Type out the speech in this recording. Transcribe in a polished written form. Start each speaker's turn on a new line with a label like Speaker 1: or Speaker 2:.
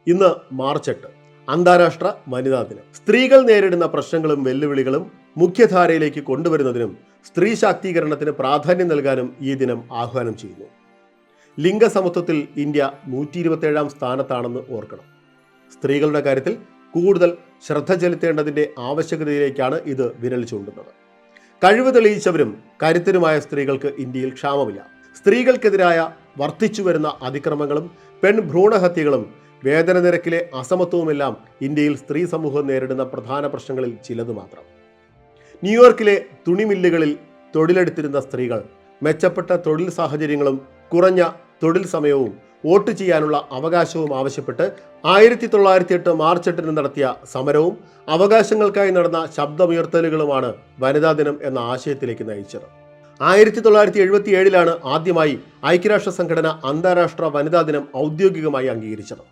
Speaker 1: ഇന്ന് മാർച്ച് 8 അന്താരാഷ്ട്ര വനിതാ ദിനം. സ്ത്രീകൾ നേരിടുന്ന പ്രശ്നങ്ങളും വെല്ലുവിളികളും മുഖ്യധാരയിലേക്ക് കൊണ്ടുവരുന്നതിനും സ്ത്രീ ശാക്തീകരണത്തിന് പ്രാധാന്യം നൽകാനും ഈ ദിനം ആഹ്വാനം ചെയ്യുന്നു. ലിംഗസമത്വത്തിൽ ഇന്ത്യ 127ാം സ്ഥാനത്താണെന്ന് ഓർക്കണം. സ്ത്രീകളുടെ കാര്യത്തിൽ കൂടുതൽ ശ്രദ്ധ ചെലുത്തേണ്ടതിൻ്റെ ആവശ്യകതയിലേക്കാണ് ഇത് വിരൽ ചൂണ്ടുന്നത്. കഴിവ് തെളിയിച്ചവരും കരുത്തരുമായ സ്ത്രീകൾക്ക് ഇന്ത്യയിൽ ക്ഷാമമില്ല. സ്ത്രീകൾക്കെതിരായ വർദ്ധിച്ചു വരുന്ന അതിക്രമങ്ങളും ഭ്രൂണഹത്യകളും വേതന നിരക്കിലെ അസമത്വവുമെല്ലാം ഇന്ത്യയിൽ സ്ത്രീ സമൂഹം നേരിടുന്ന പ്രധാന പ്രശ്നങ്ങളിൽ ചിലത് മാത്രം. ന്യൂയോർക്കിലെ തുണിമില്ലുകളിൽ തൊഴിലെടുത്തിരുന്ന സ്ത്രീകൾ മെച്ചപ്പെട്ട തൊഴിൽ സാഹചര്യങ്ങളും കുറഞ്ഞ തൊഴിൽ സമയവും വോട്ട് ചെയ്യാനുള്ള അവകാശവും ആവശ്യപ്പെട്ട് 1908 മാർച്ച് 8 നടത്തിയ സമരവും അവകാശങ്ങൾക്കായി നടന്ന ശബ്ദമുയർത്തലുകളുമാണ് വനിതാ ദിനം എന്ന ആശയത്തിലേക്ക് നയിച്ചത്. 1977 ആദ്യമായി ഐക്യരാഷ്ട്ര സംഘടന അന്താരാഷ്ട്ര വനിതാ ദിനം ഔദ്യോഗികമായി അംഗീകരിച്ചത്.